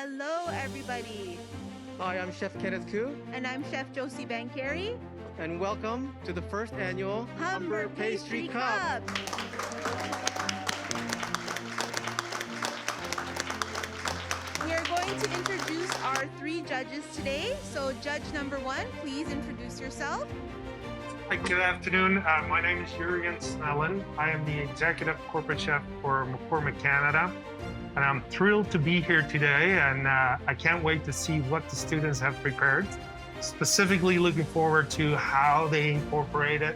Hello, everybody. Hi, I'm Chef Kenneth Ku, And I'm Chef Josie Bankeri. and welcome to the first annual Humber Pastry Cup. We are going to introduce our 3 judges today. So judge number 1, please introduce yourself. Hi, good afternoon. My name is Jurgen Snellen. I am the Executive Corporate Chef for McCormick Canada. And I'm thrilled to be here today, and I can't wait to see what the students have prepared. Specifically looking forward to how they incorporated,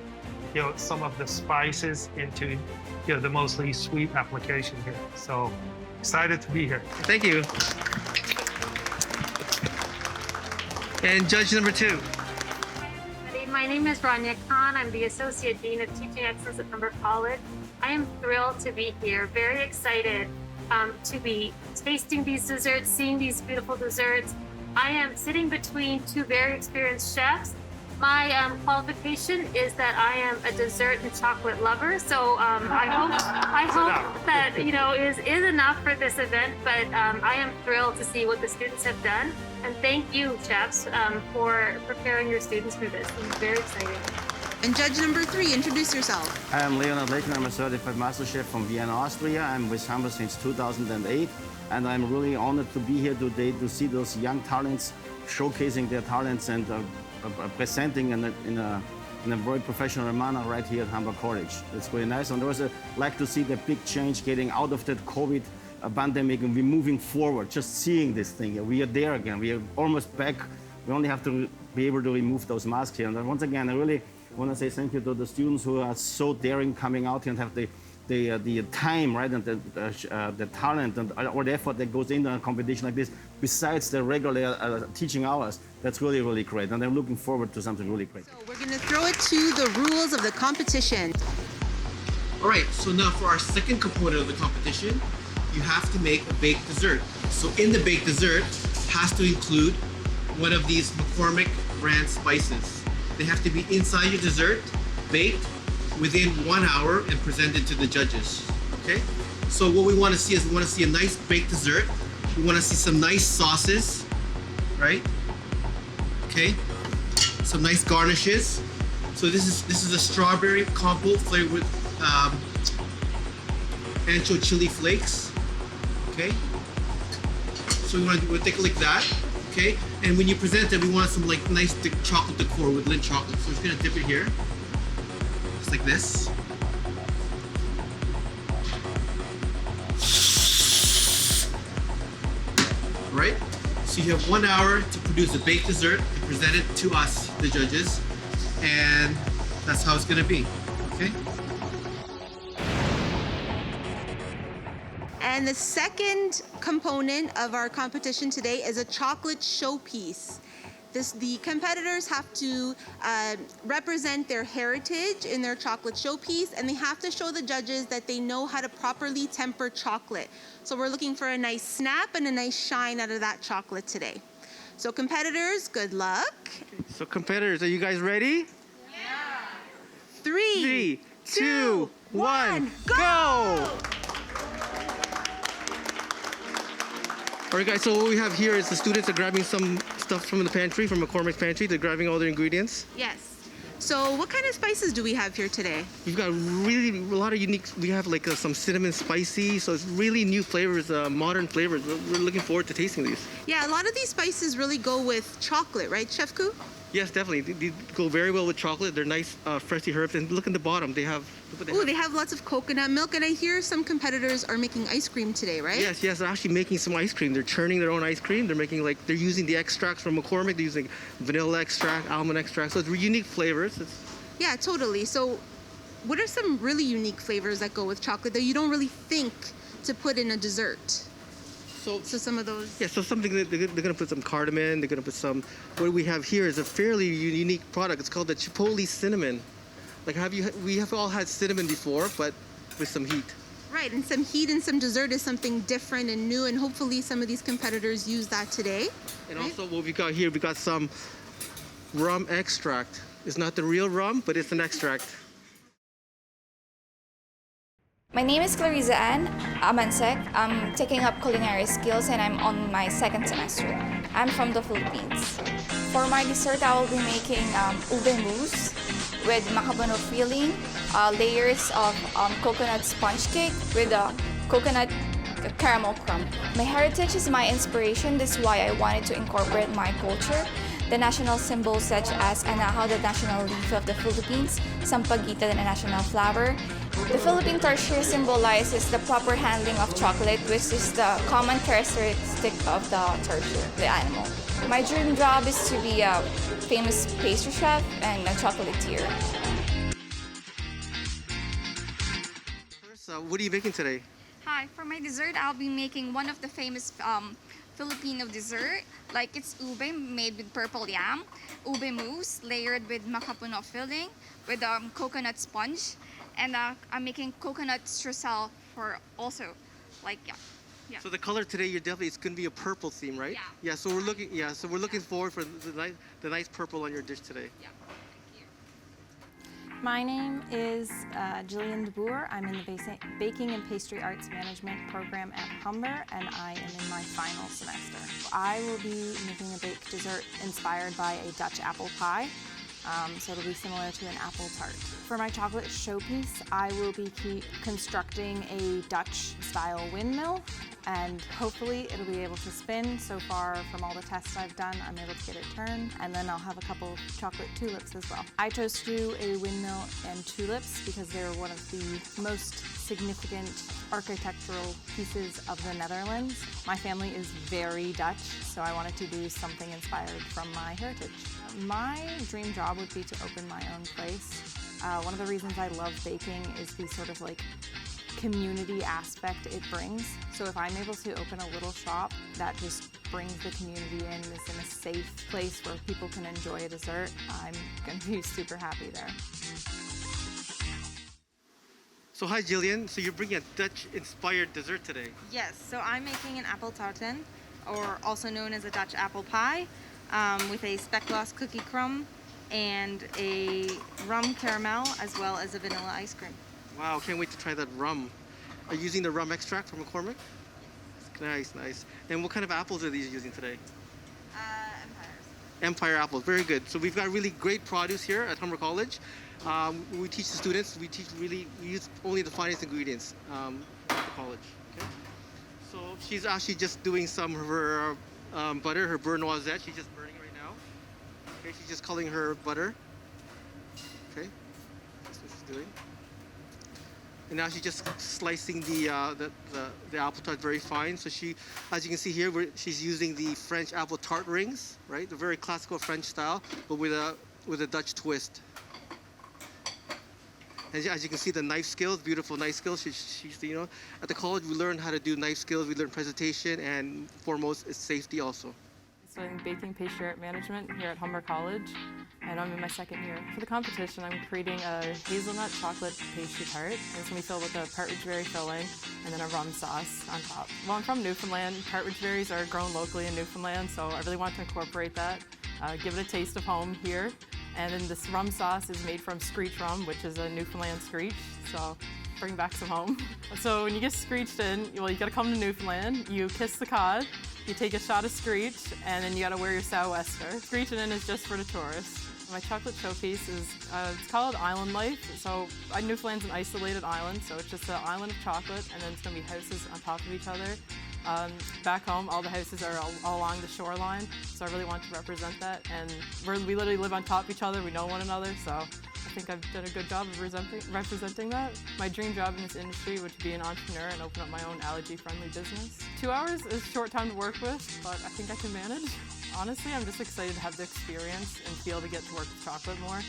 some of the spices into, the mostly sweet application here. So excited to be here. Thank you. And judge number 2. My name is Rania Khan. I'm the Associate Dean of Teaching Excellence at Humber College. I am thrilled to be here, very excited to be tasting these desserts, seeing these beautiful desserts. I am sitting between 2 very experienced chefs. My qualification is that I am a dessert and chocolate lover, so I hope that is enough for this event. But I am thrilled to see what the students have done, and thank you, chefs, for preparing your students for this. It's very exciting. And judge number 3, introduce yourself. I am Leonard Lechner. I'm a certified master chef from Vienna, Austria. I'm with Humber since 2008, and I'm really honored to be here today to see those young talents showcasing their talents and presenting in a very professional manner right here at Humber College. It's really nice, and I also like to see the big change getting out of that COVID pandemic, and we're moving forward, just seeing this thing. We are there again. We are almost back. We only have to be able to remove those masks here. And once again, I really want to say thank you to the students who are so daring coming out here and have the time, right, and the talent and all the effort that goes into a competition like this, besides the regular teaching hours. That's really, really great. And I'm looking forward to something really great. So we're going to throw it to the rules of the competition. All right, so now for our second component of the competition, you have to make a baked dessert. So in the baked dessert has to include one of these McCormick brand spices. They have to be inside your dessert, baked within 1 hour, and presented to the judges, okay? So what we want to see is we want to see a nice baked dessert. We want to see some nice sauces, right? Okay, some nice garnishes. So this is a strawberry combo flavored with ancho chili flakes, okay? So we'll take a look at that, okay? And when you present it, we want some like nice thick chocolate decor with Lindt chocolate. So we're just gonna dip it here, just like this. Right? So you have 1 hour to produce a baked dessert and present it to us, the judges, and that's how it's gonna be, okay? And the second component of our competition today is a chocolate showpiece. The competitors have to represent their heritage in their chocolate showpiece, and they have to show the judges that they know how to properly temper chocolate. So we're looking for a nice snap and a nice shine out of that chocolate today. So competitors, good luck. So competitors, are you guys ready? Yeah. 3, 2, 1, go! All right, guys, so what we have here is the students are grabbing some stuff from the pantry, from McCormick's pantry. They're grabbing all their ingredients. Yes. So what kind of spices do we have here today? We've got really a lot of unique, we have like some cinnamon spicy, so it's really new flavors, modern flavors. We're looking forward to tasting these. Yeah, a lot of these spices really go with chocolate, right, Chef Ku? Yes, definitely. They go very well with chocolate. They're nice, freshly herbed. And look at the bottom. They have. They have lots of coconut milk. And I hear some competitors are making ice cream today, right? Yes, they're actually making some ice cream. They're churning their own ice cream. They're using the extracts from McCormick. They're using vanilla extract, almond extract. So it's unique flavors. Yeah, totally. So what are some really unique flavors that go with chocolate that you don't really think to put in a dessert? So some of those. Yeah, so something that they're going to put some cardamom. They're going to put some. What we have here is a fairly unique product. It's called the Chipotle cinnamon. Like, we have all had cinnamon before, but with some heat. Right, and some heat and some dessert is something different and new, and hopefully some of these competitors use that today. And right? also what we got here, we got some rum extract. It's not the real rum, but it's an extract. My name is Clarissa Ann Amansek. I'm taking up culinary skills and I'm on my second semester. I'm from the Philippines. For my dessert, I will be making ube mousse with macabono filling, layers of coconut sponge cake with a coconut caramel crumb. My heritage is my inspiration. That's why I wanted to incorporate my culture. The national symbols such as anahaw, the national leaf of the Philippines, sampaguita, the national flower. The Philippine tarsier symbolizes the proper handling of chocolate, which is the common characteristic of the tarsier, the animal. My dream job is to be a famous pastry chef and a chocolatier. First, what are you making today? Hi, for my dessert, I'll be making one of the famous Filipino dessert. Like it's ube made with purple yam, ube mousse layered with macapuno filling with coconut sponge, and I'm making coconut streusel for also, like yeah. So the color today, it's going to be a purple theme, right? Yeah. Yeah. So we're looking forward for the nice purple on your dish today. Yeah. Thank you. My name is Jillian DeBoer. I'm in the Baking and Pastry Arts Management program at Humber, and I am in my final semester. I will be making a baked dessert inspired by a Dutch apple pie. So it'll be similar to an apple tart. For my chocolate showpiece, I will be constructing a Dutch-style windmill, and hopefully it'll be able to spin. So far, from all the tests I've done, I'm able to get it turned, and then I'll have a couple chocolate tulips as well. I chose to do a windmill and tulips because they're one of the most significant architectural pieces of the Netherlands. My family is very Dutch, so I wanted to do something inspired from my heritage. My dream job would be to open my own place. One of the reasons I love baking is the sort of like community aspect it brings. So if I'm able to open a little shop that just brings the community in, is in a safe place where people can enjoy a dessert, I'm going to be super happy there. So hi Jillian, so you're bringing a Dutch-inspired dessert today. Yes, so I'm making an apple tartan, or also known as a Dutch apple pie, with a speculoos cookie crumb and a rum caramel, as well as a vanilla ice cream. Wow, can't wait to try that rum. Are you using the rum extract from McCormick? Nice, nice. And what kind of apples are these using today? Empires. Empire apples, very good. So we've got really great produce here at Humber College. We teach the students, we use only the finest ingredients at the college. Okay? So she's actually just doing some of her butter, her beurre noisette. She's just burning it right now. Okay, she's just coloring her butter. Okay, that's what she's doing. And now she's just slicing the apple tart very fine. So she, as you can see here, she's using the French apple tart rings, right? The very classical French style, but with a Dutch twist. And as you can see, the knife skills, beautiful knife skills. She's, you know, at the college we learn how to do knife skills. We learn presentation, and foremost is safety also. Studying baking pastry art management here at Humber College, and I'm in my second year. For the competition, I'm creating a hazelnut chocolate pastry tart. It's going to be filled with a partridge berry filling and then a rum sauce on top. Well, I'm from Newfoundland. Partridge berries are grown locally in Newfoundland, so I really want to incorporate that, give it a taste of home here. And then this rum sauce is made from screech rum, which is a Newfoundland screech, so bring back some home. So when you get screeched in, well, you gotta come to Newfoundland, you kiss the cod, you take a shot of screech, and then you gotta wear your sou'wester. Screeching in is just for the tourists. My chocolate showpiece is, it's called Island Life. So Newfoundland's an isolated island, so it's just an island of chocolate, and then it's gonna be houses on top of each other. Back home, all the houses are all along the shoreline, so I really want to represent that. And we literally live on top of each other, we know one another, so I think I've done a good job of representing that. My dream job in this industry would be an entrepreneur and open up my own allergy-friendly business. 2 hours is a short time to work with, but I think I can manage. Honestly, I'm just excited to have the experience and to be able to get to work with chocolate more.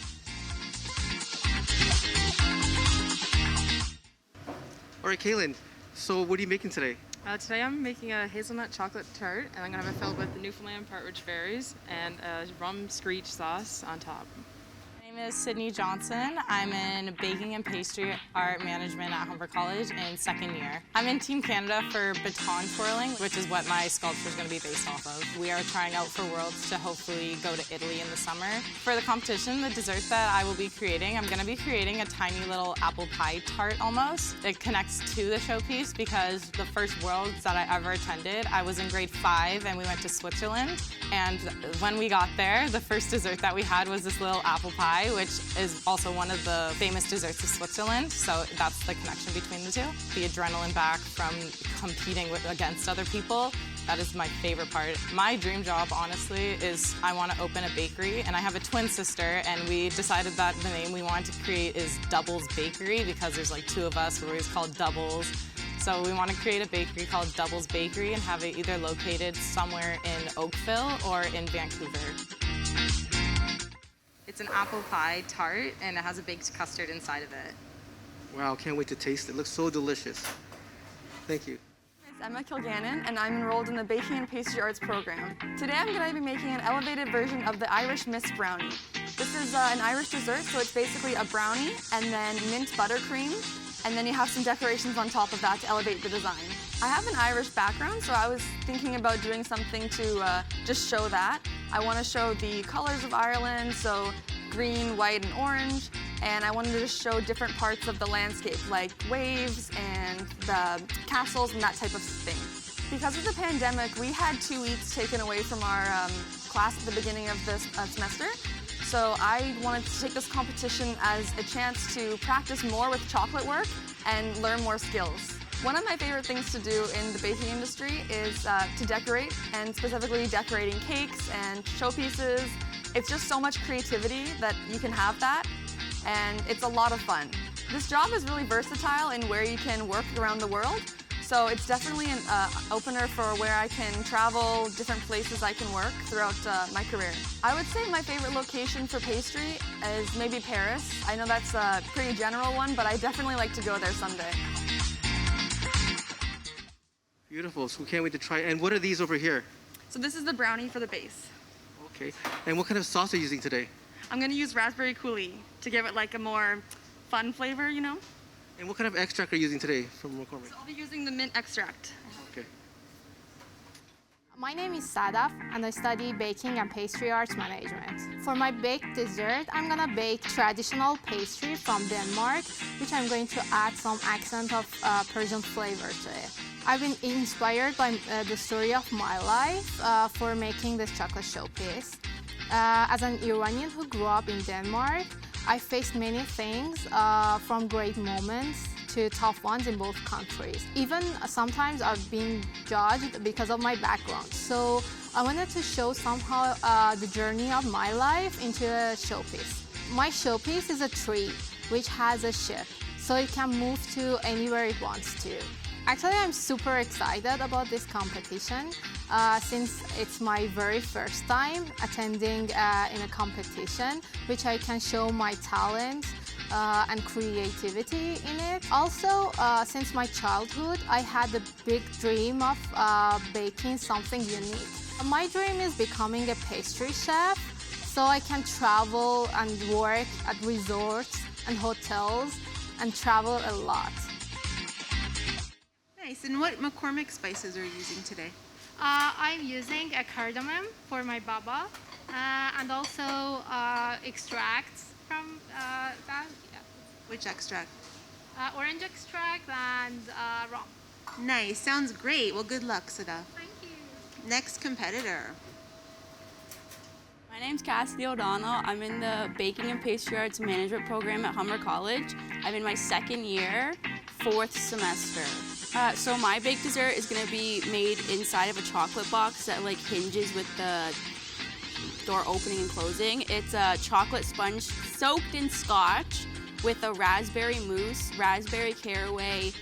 All right, Kaylin, so what are you making today? Today I'm making a hazelnut chocolate tart, and I'm going to have it filled with the Newfoundland partridge berries and a rum screech sauce on top. My My name is Sydney Johnson. I'm in Baking and Pastry Art Management at Humber College in second year. I'm in Team Canada for baton twirling, which is what my sculpture is going to be based off of. We are trying out for Worlds to hopefully go to Italy in the summer. For the competition, the dessert that I will be creating, I'm going to be creating a tiny little apple pie tart almost. It connects to the showpiece because the first Worlds that I ever attended, I was in grade 5 and we went to Switzerland. And when we got there, the first dessert that we had was this little apple pie, which is also one of the famous desserts of Switzerland. So that's the connection between the two. The adrenaline back from competing against other people, that is my favorite part. My dream job, honestly, is I want to open a bakery, and I have a twin sister, and we decided that the name we wanted to create is Doubles Bakery because there's like 2 of us, we're always called Doubles. So we want to create a bakery called Doubles Bakery and have it either located somewhere in Oakville or in Vancouver. It's an apple pie tart, and it has a baked custard inside of it. Wow, can't wait to taste it. It looks so delicious. Thank you. I'm Emma Kilgannon, and I'm enrolled in the Baking and Pastry Arts program. Today I'm going to be making an elevated version of the Irish Mist Brownie. This is an Irish dessert, so it's basically a brownie and then mint buttercream, and then you have some decorations on top of that to elevate the design. I have an Irish background, so I was thinking about doing something to just show that. I want to show the colors of Ireland, so green, white, and orange, and I wanted to just show different parts of the landscape, like waves and the castles and that type of thing. Because of the pandemic, we had 2 weeks taken away from our class at the beginning of this semester. So I wanted to take this competition as a chance to practice more with chocolate work and learn more skills. One of my favorite things to do in the baking industry is to decorate, and specifically decorating cakes and showpieces. It's just so much creativity that you can have that, and it's a lot of fun. This job is really versatile in where you can work around the world, so it's definitely an opener for where I can travel, different places I can work throughout my career. I would say my favorite location for pastry is maybe Paris. I know that's a pretty general one, but I definitely like to go there someday. Beautiful, so we can't wait to try. And what are these over here? So this is the brownie for the base. Okay, and what kind of sauce are you using today? I'm going to use raspberry coulis to give it like a more fun flavor, you know? And what kind of extract are you using today from McCormick? So I'll be using the mint extract. Okay. My name is Sadaf, and I study Baking and Pastry Arts Management. For my baked dessert, I'm gonna bake traditional pastry from Denmark, which I'm going to add some accent of Persian flavor to it. I've been inspired by the story of my life for making this chocolate showpiece. As an Iranian who grew up in Denmark, I faced many things, from great moments to tough ones in both countries. Even sometimes I've been judged because of my background. So I wanted to show somehow the journey of my life into a showpiece. My showpiece is a tree which has a ship, so it can move to anywhere it wants to. Actually, I'm super excited about this competition since it's my very first time attending in a competition, which I can show my talent and creativity in it. Also, since my childhood, I had a big dream of baking something unique. My dream is becoming a pastry chef, so I can travel and work at resorts and hotels and travel a lot. Nice. And what McCormick spices are you using today? I'm using a cardamom for my baba and also extracts from that. Yeah. Which extract? Orange extract and rum. Nice. Sounds great. Well, good luck, Sadaf. Thank you. Next competitor. My name's Cassidy O'Donnell. I'm in the Baking and Pastry Arts Management Program at Humber College. I'm in my second year, 4th semester. So my baked dessert is going to be made inside of a chocolate box that like hinges with the door opening and closing. It's a chocolate sponge soaked in scotch with a raspberry mousse, raspberry caraway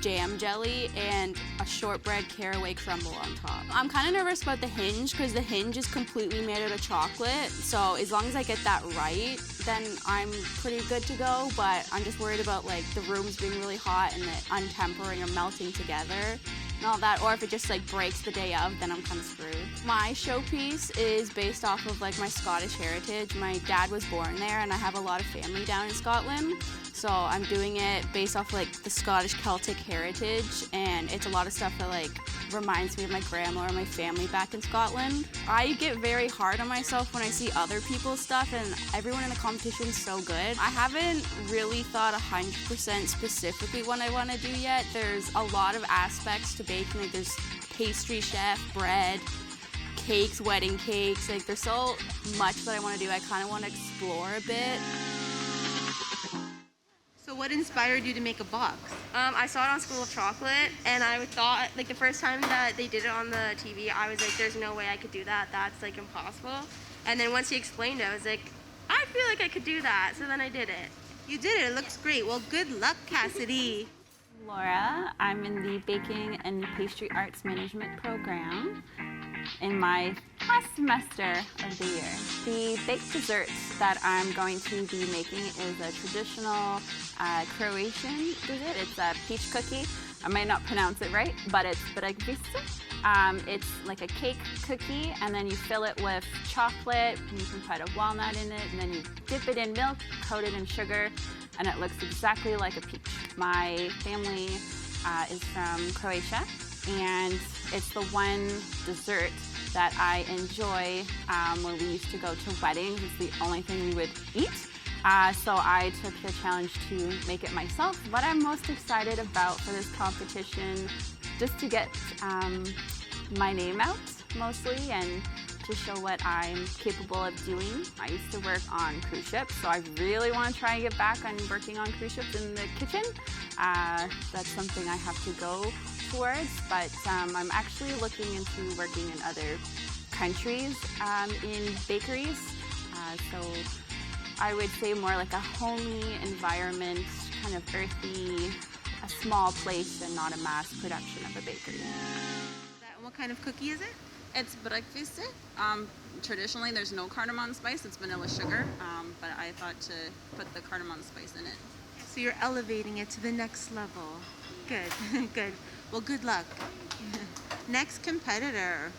jam jelly, and a shortbread caraway crumble on top. I'm kind of nervous about the hinge because the hinge is completely made out of chocolate. So as long as I get that right, then I'm pretty good to go. But I'm just worried about like the rooms being really hot and it untempering or melting together. and all that, or if it just like breaks the day of, then I'm kind of screwed. My showpiece is based off of like my Scottish heritage. My dad was born there and I have a lot of family down in Scotland. So I'm doing it based off like the Scottish Celtic heritage, and it's a lot of stuff that like reminds me of my grandma or my family back in Scotland. I get very hard on myself when I see other people's stuff, and everyone in the competition is so good. I haven't really thought 100% specifically what I want to do yet. There's a lot of aspects to baking. Like there's pastry chef, bread, cakes, wedding cakes. Like there's so much that I want to do. I kind of want to explore a bit. So what inspired you to make a box? I saw it on School of Chocolate, and I thought, like, the first time that they did it on the TV, I was like, there's no way I could do that. That's, like, impossible. And then once he explained it, I was like, I feel like I could do that. So then I did it. You did it. It looks great. Well, good luck, Cassidy. Laura. I'm in the Baking and Pastry Arts Management program in my last semester of the year. The baked desserts that I'm going to be making is a traditional Croatian dessert. It's a peach cookie. I might not pronounce it right, but it's Videography. It's like a cake cookie, and then you fill it with chocolate, and you can put a walnut in it, and then you dip it in milk, coat it in sugar, and it looks exactly like a peach. My family is from Croatia, and it's the one dessert that I enjoy when we used to go to weddings. It's the only thing we would eat. So I took the challenge to make it myself. What I'm most excited about for this competition, just to get my name out mostly and to show what I'm capable of doing. I used to work on cruise ships, so I really want to try and get back on working on cruise ships in the kitchen. That's something I have to go towards, but I'm actually looking into working in other countries in bakeries. So I would say more like a homey environment, kind of earthy, a small place and not a mass production of a bakery. What kind of cookie is it? It's breakfast. Traditionally, there's no cardamom spice. It's vanilla sugar, but I thought to put the cardamom spice in it. So you're elevating it to the next level. Good, good. Well, good luck. Next competitor.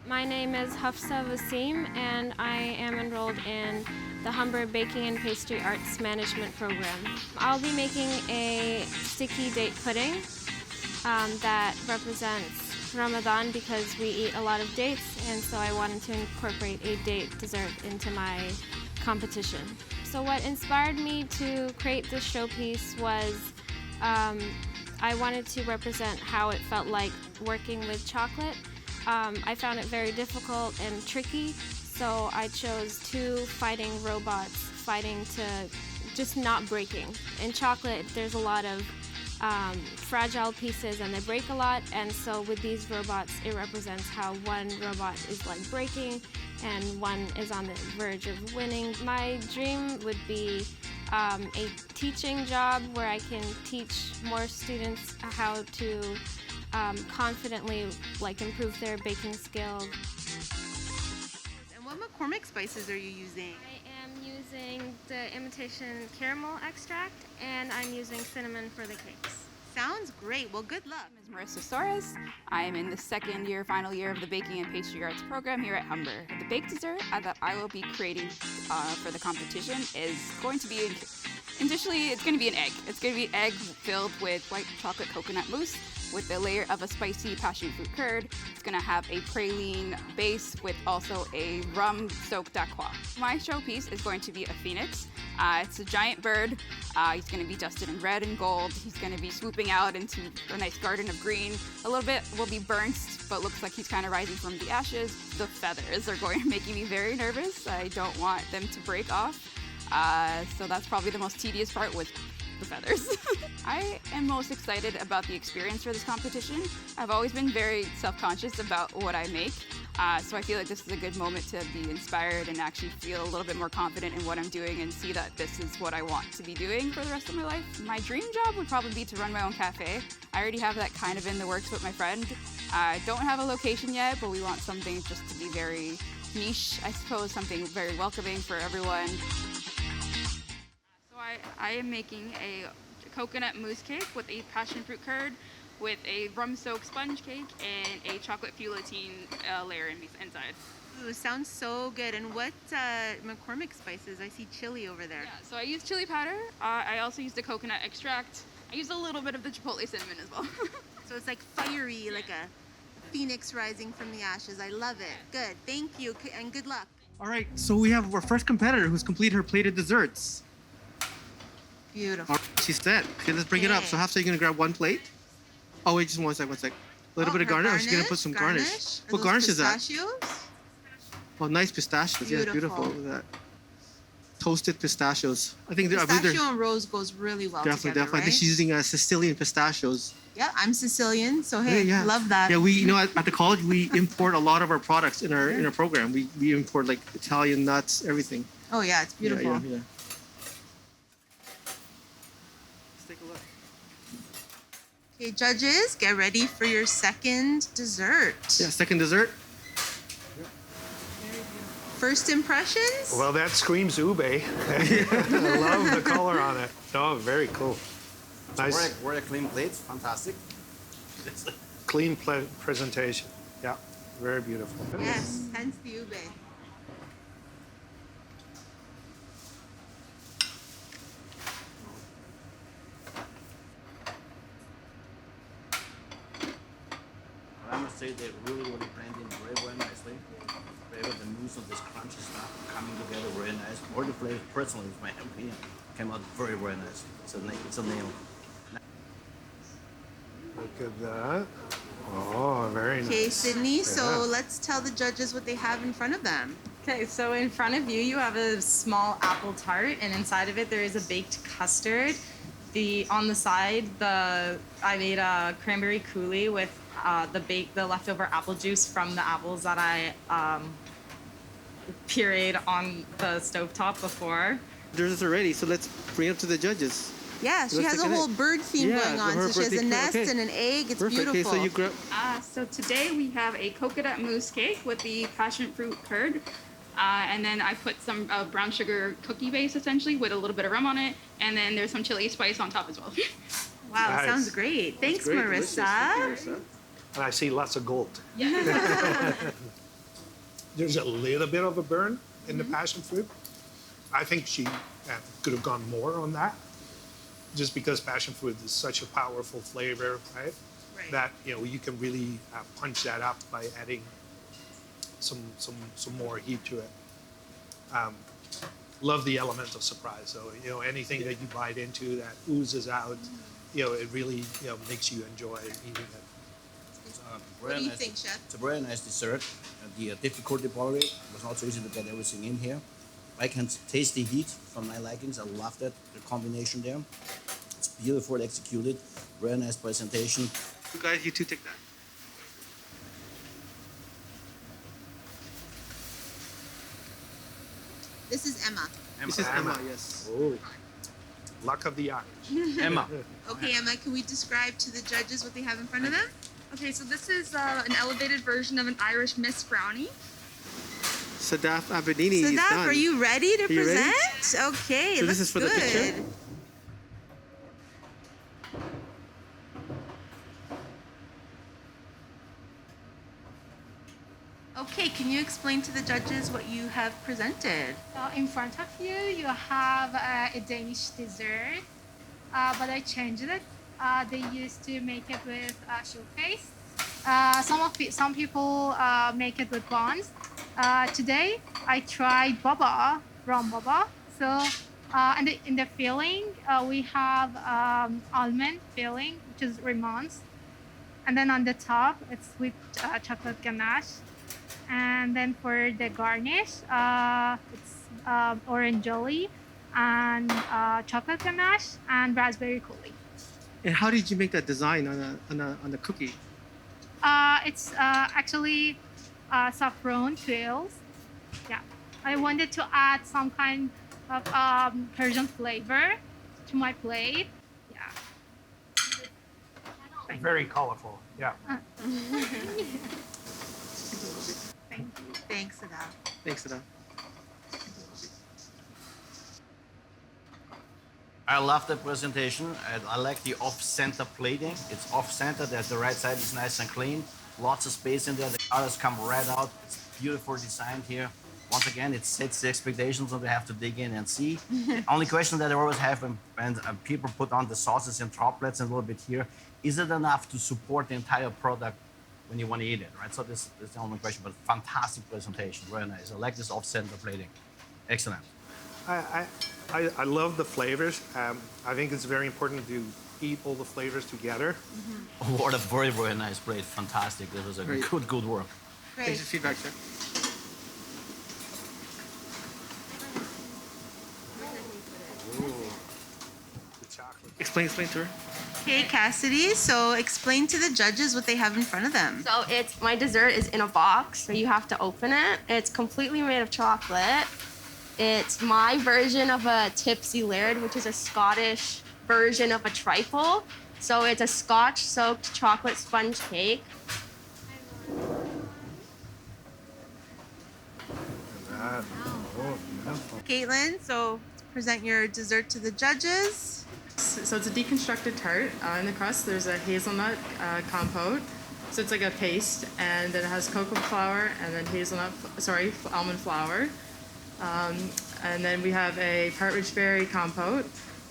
My name is Hafsa Wasim, and I am enrolled in the Humber Baking and Pastry Arts Management Program. I'll be making a sticky date pudding that represents Ramadan because we eat a lot of dates, and so I wanted to incorporate a date dessert into my competition. So what inspired me to create this showpiece was I wanted to represent how it felt like working with chocolate. I found it very difficult and tricky, so I chose two fighting robots fighting to just not breaking. In chocolate, there's a lot of fragile pieces and they break a lot, and so with these robots, it represents how one robot is like breaking and one is on the verge of winning. My dream would be a teaching job where I can teach more students how to confidently like improve their baking skills. And what McCormick spices are you using? I am using the imitation caramel extract, and I'm using cinnamon for the cakes. Sounds great. Well, good luck. My name is Marissa Soares. I am in the second year, final year of the Baking and Pastry Arts program here at Humber. The baked dessert that I will be creating for the competition is going to be, initially, it's going to be an egg. It's going to be egg filled with white chocolate coconut mousse with a layer of a spicy passion fruit curd. It's going to have a praline base with also a rum-soaked daqua. My showpiece is going to be a phoenix. It's a giant bird. He's going to be dusted in red and gold. He's going to be swooping out into a nice garden of green. A little bit will be burnt, but looks like he's kind of rising from the ashes. The feathers are going to make me very nervous. I don't want them to break off. So that's probably the most tedious part with the feathers. I am most excited about the experience for this competition. I've always been very self-conscious about what I make, so I feel like this is a good moment to be inspired and actually feel a little bit more confident in what I'm doing and see that this is what I want to be doing for the rest of my life. My dream job would probably be to run my own cafe. I already have that kind of in the works with my friend. I don't have a location yet, but we want something just to be very niche, I suppose, something very welcoming for everyone. I am making a coconut mousse cake with a passion fruit curd, with a rum-soaked sponge cake and a chocolate feuilletine layer inside. Ooh, sounds so good. And what McCormick spices? I see chili over there. Yeah, so I use chili powder. I also used the coconut extract. I used a little bit of the chipotle cinnamon as well. So it's like fiery, like a phoenix rising from the ashes. I love it. Good. Thank you, and good luck. All right, so we have our first competitor who's completed her plated desserts. Beautiful. All right, she's set. Okay, let's bring it up. So Hafsa, you're gonna grab one plate. Oh wait, just one sec. A little bit of garnish. Oh, she's gonna put some garnish. What garnish is that? Pistachios? Oh, nice pistachios. Yeah, beautiful. Look at that. Toasted pistachios. I think pistachio and rose goes really well together, definitely. I think she's using Sicilian pistachios. Yeah, I'm Sicilian, so hey, love that. Yeah, we at the college we import a lot of our products in our program. We import like Italian nuts, everything. Oh yeah, it's beautiful. Yeah. Let's take a look. Okay, judges, get ready for your second dessert. Yeah, second dessert. First impressions? Well, that screams ube. I love the color on it. Oh, very cool. Nice. Very clean plates. Fantastic. Clean presentation. Yeah, very beautiful. Yes, hence the ube. I must say they really blend in very nicely. With the mousse of this crunchy stuff coming together very nice. Or the flavor, personally, in my opinion, came out very nice. It's a nail. Look at that. Oh, very nice. Okay, Sydney, so let's tell the judges what they have in front of them. Okay, so in front of you, you have a small apple tart, and inside of it there is a baked custard. On the side, I made a cranberry coulis with the leftover apple juice from the apples that I pureed on the stovetop before. There's already, so let's bring it up to the judges. Yeah, she has a whole bird theme going on. So she has a nest and an egg. It's beautiful. Okay, so you grab. So today we have a coconut mousse cake with the passion fruit curd. And then I put some brown sugar cookie base essentially with a little bit of rum on it. And then there's some chili spice on top as well. Wow, nice. Sounds great. Thanks, Marissa. Thank you, and I see lots of gold. Yeah. There's a little bit of a burn in the passion fruit. I think she could have gone more on that, just because passion fruit is such a powerful flavor, right? That you can really punch that up by adding some more heat to it. Love the element of surprise. So anything that you bite into that oozes out, it really makes you enjoy eating it. What do you think, Chef? It's a very nice dessert. The difficulty part of it was not so easy to get everything in here. I can taste the heat from my likings. I love that, the combination there. It's beautifully executed, very nice presentation. You guys, you two take that. This is Emma. This is Emma, yes. Oh, luck of the Irish. Emma. Okay, Emma, can we describe to the judges what they have in front of them? Okay, so this is an elevated version of an Irish Miss Brownie. Sadaf Abedini is Sadaf, done. are you ready to present? Ready? Okay, so this is for good. the picture? Okay, can you explain to the judges what you have presented? In front of you, you have a Danish dessert, but I changed it. They used to make it with shoe paste. Some people make it with buns. Today, I tried baba, rum baba. So, in the filling, we have almond filling, which is remonce. And then on the top, it's with chocolate ganache. And then for the garnish, it's orange jelly and chocolate ganache and raspberry coulis. And how did you make that design on the cookie? It's actually saffron twirls. Yeah, I wanted to add some kind of Persian flavor to my plate. Yeah. Very colorful. Yeah. Thank you. Thanks, Sadaf. Thanks, Sadaf. I love the presentation. I like the off-center plating. It's off-center, that the right side is nice and clean. Lots of space in there. The colors come right out. It's beautiful designed here. Once again, it sets the expectations, and we have to dig in and see. Only question that I always have when people put on the sauces and droplets and a little bit here, is it enough to support the entire product when you want to eat it, right? So this is the only question, but fantastic presentation, very nice. I like this off-center plating. Excellent. I love the flavors. I think it's very important to eat all the flavors together. What a very, very nice plate. Fantastic. This was a good work. Great. Thanks for feedback, sir. Explain to her. Okay, Cassidy, so explain to the judges what they have in front of them. So my dessert is in a box, so you have to open it. It's completely made of chocolate. It's my version of a tipsy laird, which is a Scottish version of a trifle. So it's a Scotch-soaked chocolate sponge cake. Caitlin, so present your dessert to the judges. So it's a deconstructed tart. In the crust, there's a hazelnut compote. So it's like a paste, and then it has cocoa flour and then almond flour. And then we have a partridge berry compote,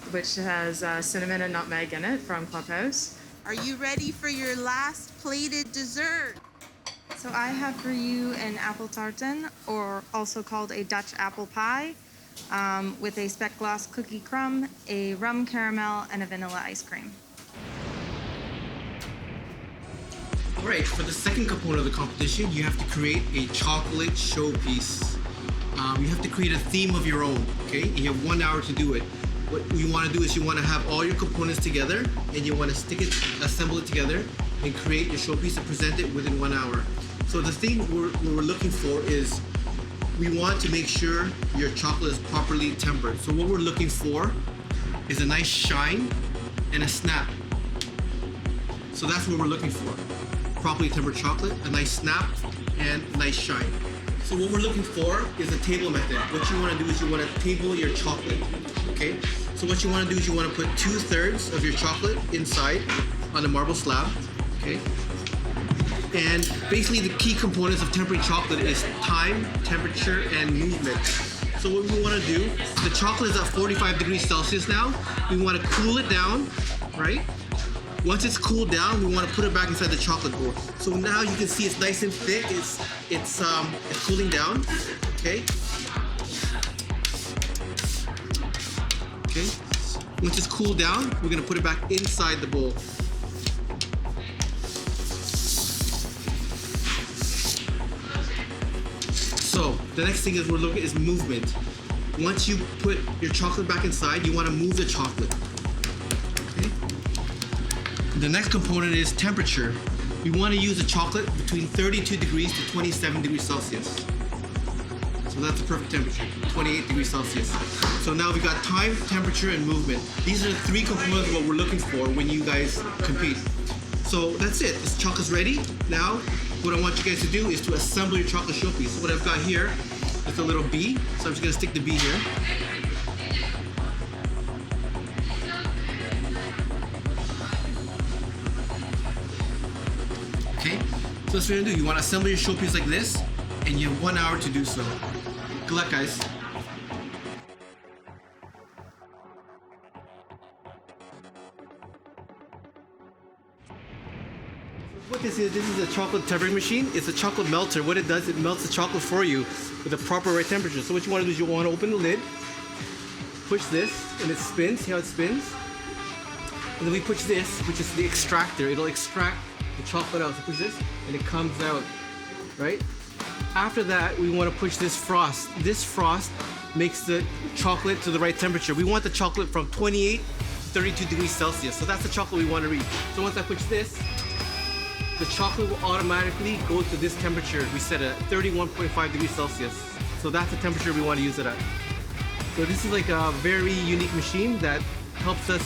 which has cinnamon and nutmeg in it from Clubhouse. Are you ready for your last plated dessert? So I have for you an apple tartan, or also called a Dutch apple pie, with a speck gloss cookie crumb, a rum caramel, and a vanilla ice cream. All right, for the second component of the competition, you have to create a chocolate showpiece. You have to create a theme of your own, okay? You have 1 hour to do it. What you want to do is you want to have all your components together, and you want to assemble it together, and create your showpiece and present it within 1 hour. So the thing we're looking for is we want to make sure your chocolate is properly tempered. So what we're looking for is a nice shine and a snap. So that's what we're looking for. Properly tempered chocolate, a nice snap, and a nice shine. So what we're looking for is a table method. What you want to do is you want to table your chocolate, okay? So what you want to do is you want to put 2/3 of your chocolate inside on the marble slab, okay? And basically the key components of tempering chocolate is time, temperature, and movement. So what we want to do, the chocolate is at 45 degrees Celsius now. We want to cool it down, right? Once it's cooled down, we want to put it back inside the chocolate bowl. So now you can see it's nice and thick. It's cooling down, okay? Okay. Once it's cooled down, we're gonna put it back inside the bowl. So the next thing is we're looking is movement. Once you put your chocolate back inside, you want to move the chocolate. Okay. The next component is temperature. We want to use the chocolate between 32 degrees to 27 degrees Celsius. So that's the perfect temperature, 28 degrees Celsius. So now we got time, temperature, and movement. These are the three components of what we're looking for when you guys compete. So that's it. This chocolate's ready. Now, what I want you guys to do is to assemble your chocolate showpiece. So what I've got here is a little bee. So I'm just gonna stick the bee here. Okay, so that's what you're gonna do. You wanna assemble your showpiece like this, and you have 1 hour to do so. Good luck, guys. What this is a chocolate tempering machine. It's a chocolate melter. What it does, it melts the chocolate for you with the proper right temperature. So what you want to do is you want to open the lid, push this, and it spins. See how it spins? And then we push this, which is the extractor. It'll extract the chocolate out. So push this, and it comes out, right? After that, we want to push this frost. This frost makes the chocolate to the right temperature. We want the chocolate from 28 to 32 degrees Celsius. So that's the chocolate we want to reach. So once I push this, the chocolate will automatically go to this temperature we set at 31.5 degrees Celsius. So that's the temperature we want to use it at. So this is like a very unique machine that helps us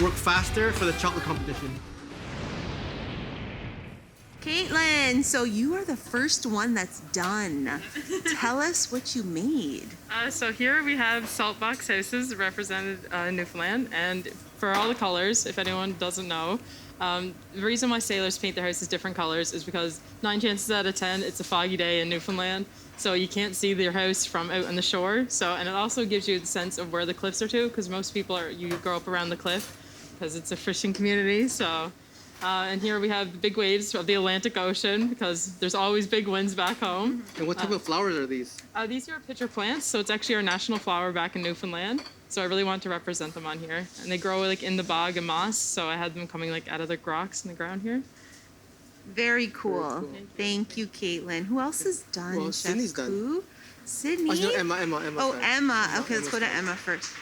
work faster for the chocolate competition. Caitlin, so you are the first one that's done. Tell us what you made. So here we have salt box houses represented in Newfoundland, and for all the colors, if anyone doesn't know, the reason why sailors paint their houses different colors is because 9 chances out of 10 it's a foggy day in Newfoundland, so you can't see your house from out on the shore. So, and it also gives you the sense of where the cliffs are too, because most people you grow up around the cliff because it's a fishing community. So. And here we have the big waves of the Atlantic Ocean because there's always big winds back home. And what type of flowers are these? These are pitcher plants, so it's actually our national flower back in Newfoundland. So I really want to represent them on here. And they grow like in the bog and moss, so I had them coming like out of the rocks in the ground here. Very cool. Thank you, Caitlin. Who else is done? Well, Chef Sydney's done. Ku? Sydney? Oh, no, Emma. Oh, sorry. Emma. Okay, let's go to Emma's Emma first.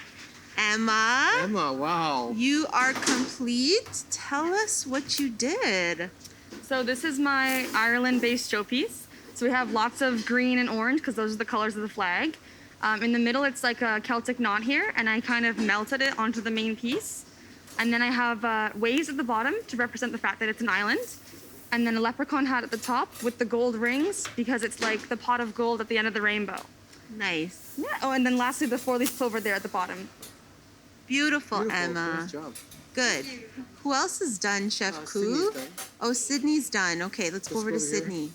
Emma, wow. You are complete. Tell us what you did. So this is my Ireland-based showpiece. So we have lots of green and orange because those are the colors of the flag. In the middle, it's like a Celtic knot here, and I kind of melted it onto the main piece. And then I have waves at the bottom to represent the fact that it's an island. And then a leprechaun hat at the top with the gold rings because it's like the pot of gold at the end of the rainbow. Nice. Yeah. Oh, and then lastly, the 4-leaf clover there at the bottom. Beautiful, Emma. Nice job. Good. Who else is done, Chef Ku? Sydney's done. Oh, Sydney's done. Okay, let's go over to over here. Sydney.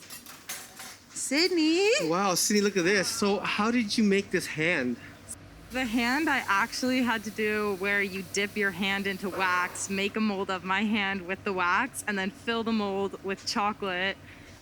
Sydney? Wow, Sydney, look at this. So how did you make this hand? The hand I actually had to do where you dip your hand into wax, make a mold of my hand with the wax, and then fill the mold with chocolate.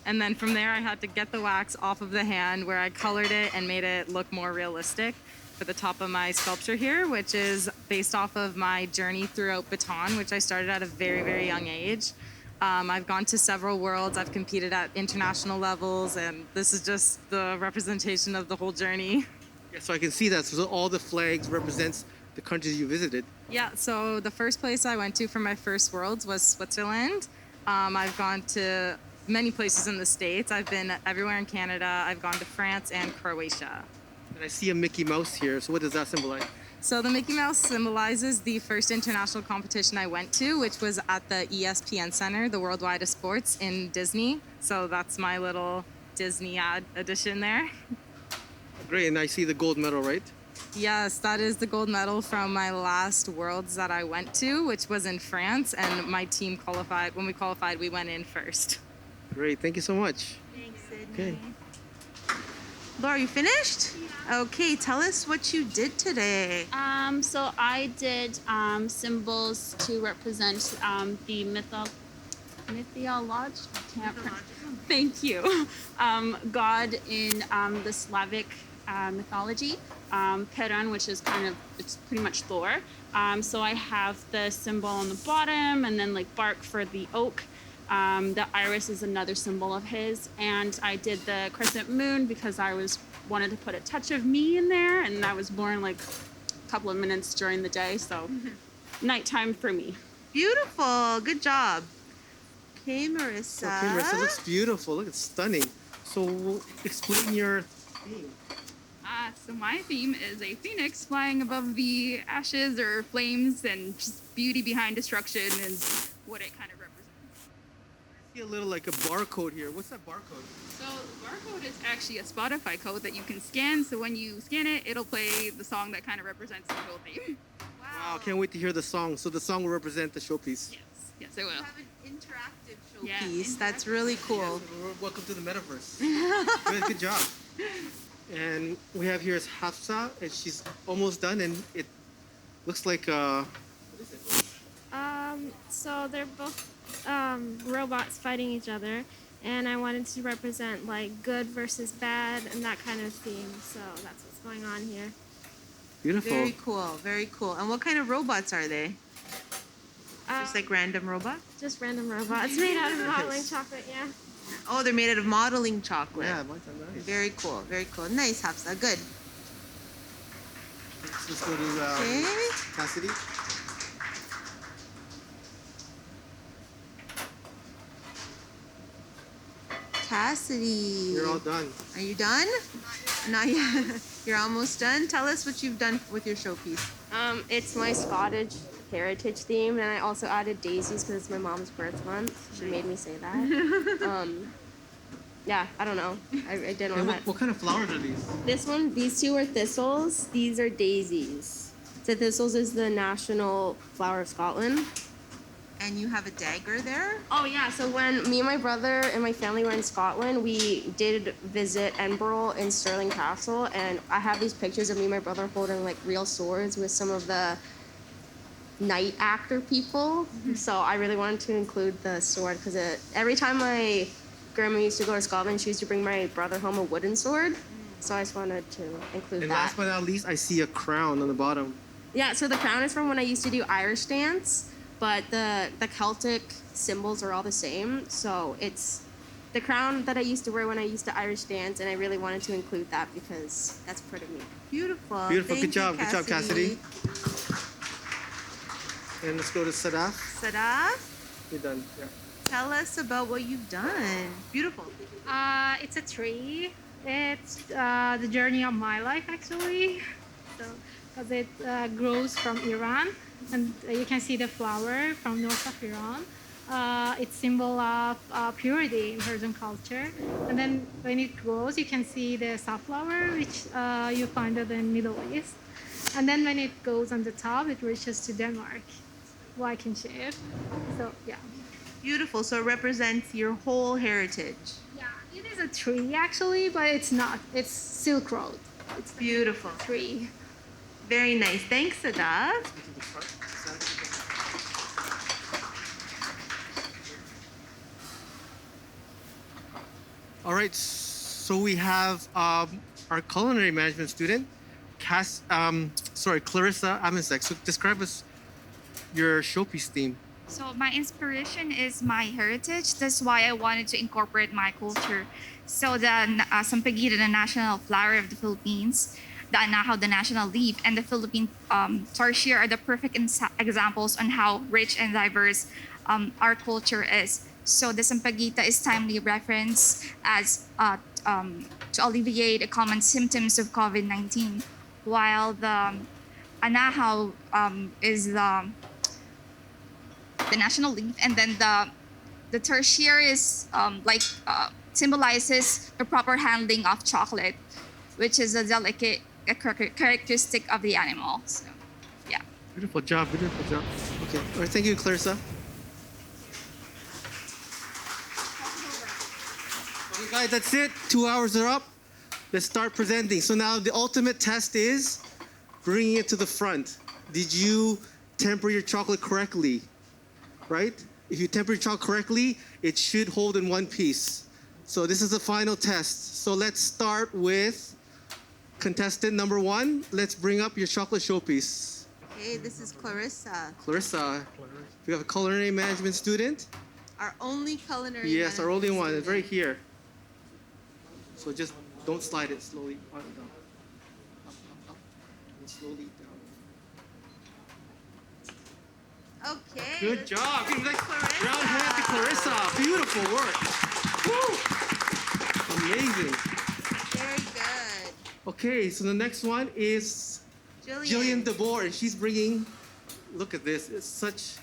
And then from there I had to get the wax off of the hand where I colored it and made it look more realistic for the top of my sculpture here, which is based off of my journey throughout Baton, which I started at a very, very young age. I've gone to several worlds, I've competed at international levels, and this is just the representation of the whole journey. Yeah, so I can see that. So all the flags represents the countries you visited. Yeah, so the first place I went to for my first worlds was Switzerland. I've gone to many places in the States. I've been everywhere in Canada. I've gone to France and Croatia. And I see a Mickey Mouse here. So what does that symbolize? So the Mickey Mouse symbolizes the first international competition I went to, which was at the ESPN Center, the Worldwide of Sports in Disney. So that's my little Disney ad addition there. Great, and I see the gold medal, right? Yes, that is the gold medal from my last Worlds that I went to, which was in France, and my team qualified. When we qualified, we went in first. Great, thank you so much. Thanks, Sydney. Okay. Laura, you finished? Okay, tell us what you did today. So I did symbols to represent the mythological. Thank you. God in the Slavic mythology. Perun, which is it's pretty much Thor. So I have the symbol on the bottom, and then like bark for the oak. The iris is another symbol of his, and I did the crescent moon because I wanted to put a touch of me in there, and I was born like a couple of minutes during the day, so nighttime for me. Beautiful, good job. Okay, Marissa. Okay, Marissa, looks beautiful. Look, it's stunning. So explain your theme. So my theme is a phoenix flying above the ashes or flames, and just beauty behind destruction is what it kind of represents. I see a little like a barcode here. What's that barcode? So the barcode is actually a Spotify code that you can scan. So when you scan it, it'll play the song that kind of represents the whole theme. Wow, can't wait to hear the song. So the song will represent the showpiece. Yes, it will. You have an interactive showpiece. That's really cool. Yes, welcome to the metaverse. Good job. And we have here is Hafsa, and she's almost done, and it looks like what is it? So they're both robots fighting each other, and I wanted to represent like good versus bad and that kind of theme. So that's what's going on here. Beautiful. Very cool, very cool. And what kind of robots are they? Just like random robots? Just random robots made out of modeling chocolate, yeah. Oh, they're made out of modeling chocolate. Yeah, mine's nice. Very cool, very cool. Nice, Hafsa, good. Let's go to Cassidy. Cassidy. You're all done. Are you done? Not yet. You're almost done. Tell us what you've done with your showpiece. It's my Scottish heritage theme, and I also added daisies because it's my mom's birth month. She made me say that. Yeah, I don't know. I didn't know. What kind of flowers are these? These two are thistles. These are daisies. So thistles is the national flower of Scotland. And you have a dagger there? Oh yeah, so when me and my brother and my family were in Scotland, we did visit Edinburgh and Stirling Castle, and I have these pictures of me and my brother holding like real swords with some of the knight actor people. So I really wanted to include the sword because every time my grandma used to go to Scotland, she used to bring my brother home a wooden sword. So I just wanted to include And that. last but not least, I see a crown on the bottom. Yeah, so the crown is from when I used to do Irish dance, but the Celtic symbols are all the same. So it's the crown that I used to wear when I used to Irish dance, and I really wanted to include that because that's part of me. Beautiful. Beautiful. Thank Good job. you, Good job, Cassidy. And let's go to Sadaf. Sadaf, You're done. Yeah. tell us about what you've done. Beautiful. It's a tree. It's the journey of my life, actually. So, because it grows from Iran, and you can see the flower from north of Iran. It's symbol of purity in Persian culture. And then when it grows, you can see the safflower, which you find it in Middle East. And then when it goes on the top, it reaches to Denmark, like in shape. So yeah. Beautiful. So it represents your whole heritage. Yeah, it is a tree actually, but it's not. It's Silk Road. It's beautiful. Tree. Very nice. Thanks, Sadaf. All right, so we have our culinary management student, Clarissa Amensek. So describe us your showpiece theme. So my inspiration is my heritage. That's why I wanted to incorporate my culture. So the sampaguita, the national flower of the Philippines, the anahaw, the national leaf, and the Philippine tarsier are the perfect examples on how rich and diverse our culture is. So the sampaguita is timely reference as to alleviate the common symptoms of COVID-19, while the anahaw is the national leaf, and then the tertiary is symbolizes the proper handling of chocolate, which is a delicate characteristic of the animal. So, yeah. Beautiful job, beautiful job. Okay, all right, thank you, Clarissa. Okay, guys, that's it. 2 hours are up. Let's start presenting. So now the ultimate test is bringing it to the front. Did you temper your chocolate correctly? Right? If you temper your chocolate correctly, it should hold in one piece. So this is the final test. So let's start with contestant number 1. Let's bring up your chocolate showpiece. Okay, this is Clarissa. Clarissa, we have a culinary management student. Our only culinary Yes, our only one. student. It's right here. So just don't slide it slowly. Up, down. Up. And slowly down. Okay. Good job. Give that round hand to Clarissa. Beautiful work. Woo! Amazing. Very good. Okay, so the next one is Jillian DeBoer, and she's bringing. Look at this. It's such.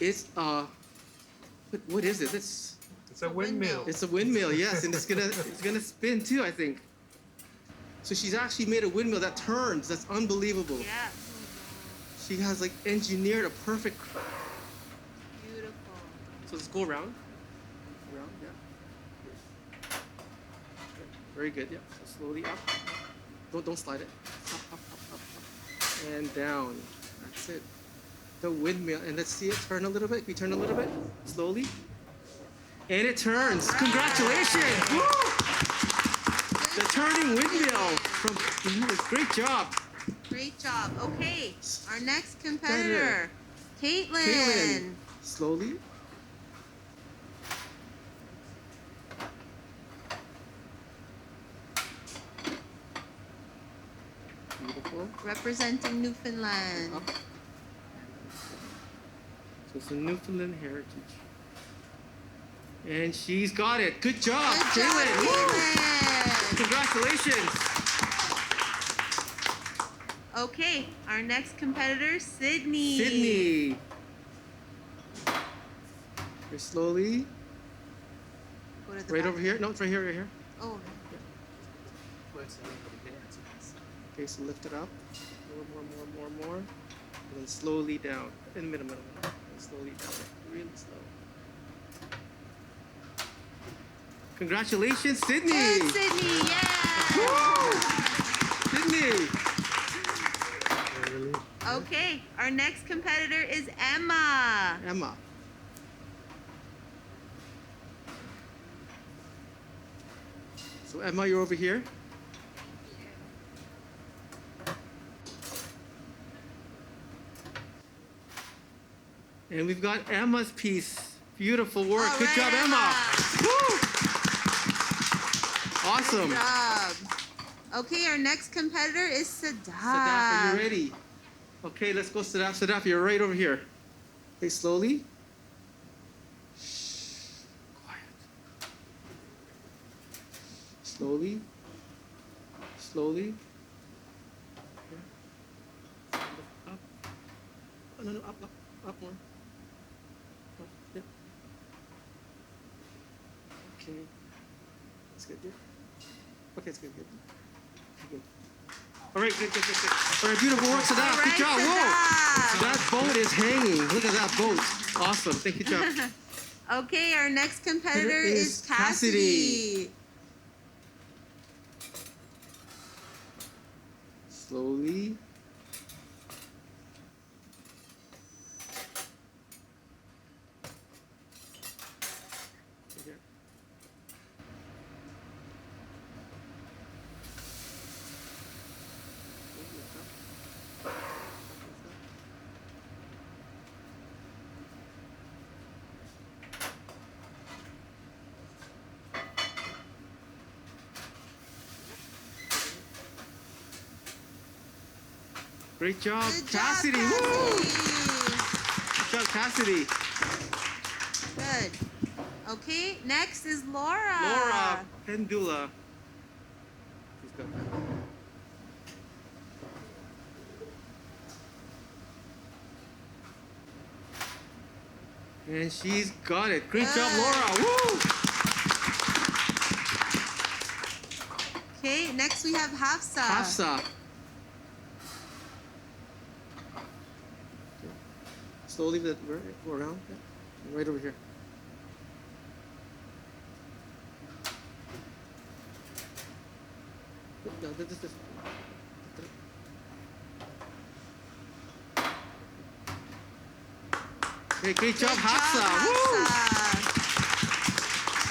It's what is it? It's a windmill. It's a windmill, yes, and it's gonna spin too, I think. So she's actually made a windmill that turns. That's unbelievable. Yeah. She has like engineered a perfect. Beautiful. So let's go around. Around, yeah. Very good. Yeah. So slowly up. Don't slide it. Up, and down. That's it. The windmill, and let's see it turn a little bit. Can we turn a little bit? Slowly. And it turns. Right. Congratulations! Woo! The turning windmill from. Great job. Great job. Okay, our next competitor, Caitlin. Slowly. Beautiful. Representing Newfoundland. Up. So it's a Newfoundland heritage. And she's got it. Good job, Caitlin. Caitlin. Congratulations. Okay, our next competitor, Sydney. Sydney. Very slowly. Go to the Right back. over here. No, it's right here, right here. Oh. Okay, so lift it up. More. And then slowly down. In the middle. And slowly down. Really slow. Congratulations, Sydney! Good, Sydney, yeah! Woo! Sydney! Okay, our next competitor is Emma. Emma. So Emma, you're over here. And we've got Emma's piece. Beautiful work. All Good right, job, Emma. Woo! Awesome. Good job. Okay, our next competitor is Sadaf. Sadaf, are you ready? Okay, let's go, Sadaf. Sadaf, you're right over here. Okay, slowly. Shh. Quiet. Slowly. Slowly. Okay. Up. Oh, no, up more. Up, yeah. Okay. That's good, yeah. Okay, it's good. Good. All right, good. All right, beautiful work, Sadaf. Good job. Whoa! That boat is hanging. Look at that boat. Awesome. Thank you, job. Okay, our next competitor is Cassidy. Slowly. Great job, Cassidy. Woo! Good job, Cassidy. Good. Okay, next is Laura. Laura Pendula. She's got that. And she's got it. Great job, Laura. Woo! Okay, next we have Hafsa. Hafsa. Slowly go around. Yeah. Right over here. No, this. Okay, great job, Hafsa. Woo!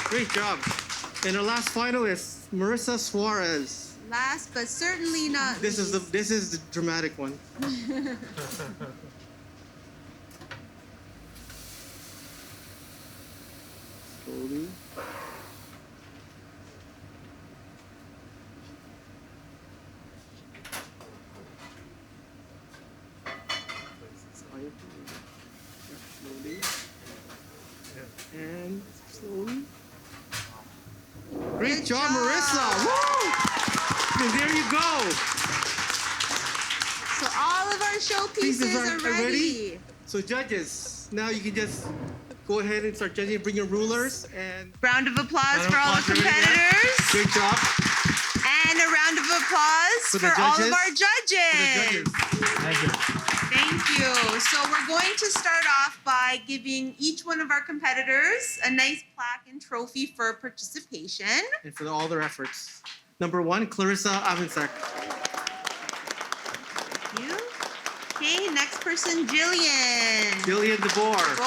Great job. And our last finalist, Marissa Suarez. Last but certainly not This is the dramatic one. Slowly. Slowly. And slowly. Great job, Marissa! Woo! And there you go. So all of our showpieces are ready. So judges, now you can just go ahead and start judging. Bring your rulers and round of applause for all the competitors. Great job. And a round of applause for all of our judges. Thank you. Thank you. So we're going to start off by giving each one of our competitors a nice plaque and trophy for participation. And for all their efforts. Number 1, Clarissa Avinsek. Thank you. Okay, next person, Jillian. Jillian DeBoer.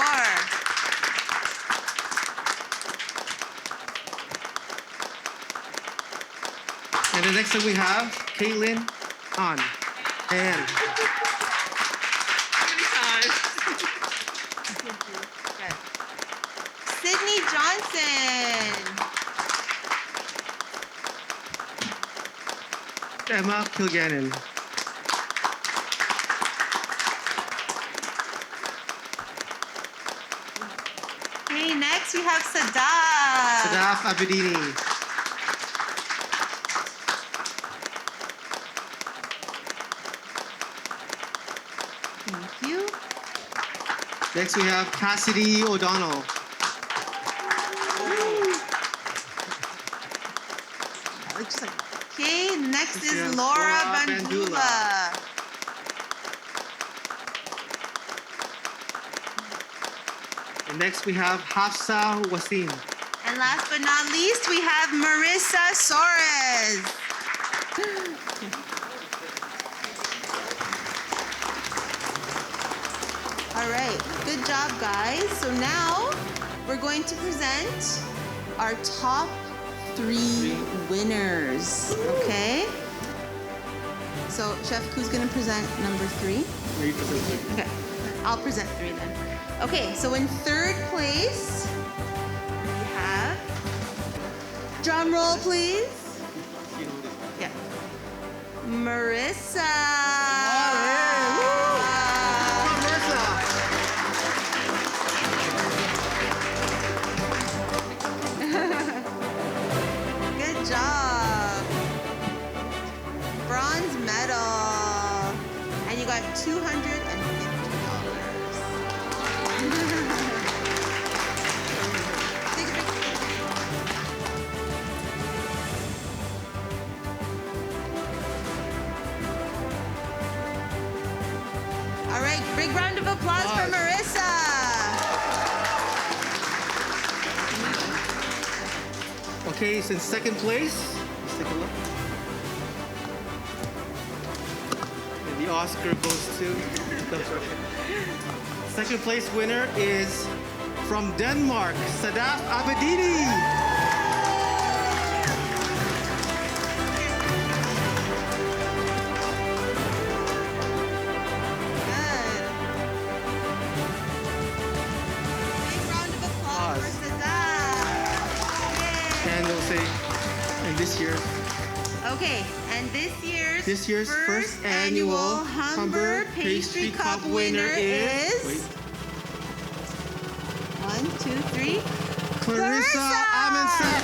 And the next one we have, Caitlin Han. And Sydney Johnson. Emma Kilgannon. Okay, next we have Sadaf. Sadaf Abedini. Thank you. Next we have Cassidy O'Donnell. Okay, next is Laura Bandula. And next we have Hafsa Wasim. And last but not least, we have Marissa Soares. All right, good job, guys. So now we're going to present our top 3 winners, okay? So Chef Ku's gonna present number 3. You present 3. Okay, I'll present 3 then. Okay, so in 3rd place, we have, drum roll please. Yeah. Marissa. Good job. Bronze medal. And you got $250. All right, big round of applause for Marissa. Okay, so in 2nd place, let's take a look. And the Oscar goes to... 2nd place winner is from Denmark, Sadaf Abedini. And this year. Okay, and this year's first annual Humber Pastry Cup winner is... Wait. 1, 2, 3. Clarissa Amundsen.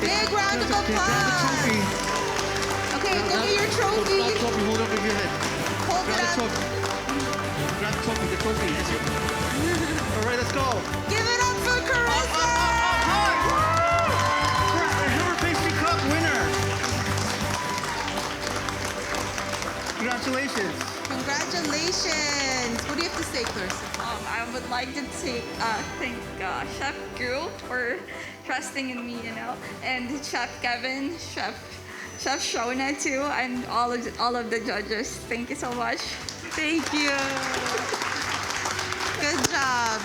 Big round of applause. Okay, go get your trophy. Grab the trophy, hold it over your head. Hold it up. Grab the trophy. Yes, all right, let's go. Give it up for Carissa. Humber Pastry Cup winner. Congratulations. Congratulations. What do you have to say, Clarissa? I would like to thank Chef Ku for trusting in me, and Chef Kevin, Chef Shona too, and all of the judges. Thank you so much. Thank you. Good job.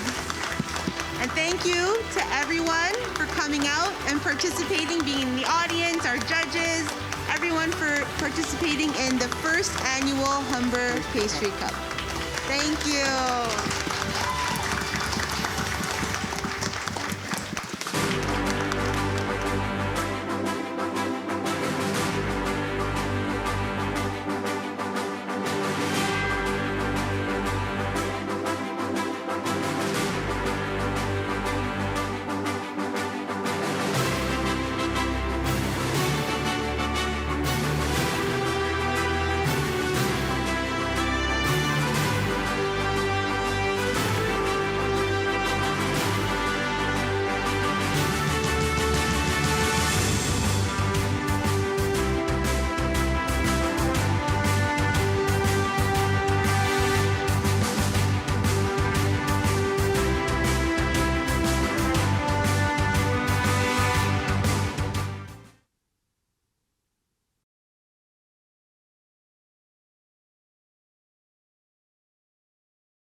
And thank you to everyone for coming out and participating, being in the audience, our judges, everyone for participating in the first annual Humber Pastry Cup. Thank you.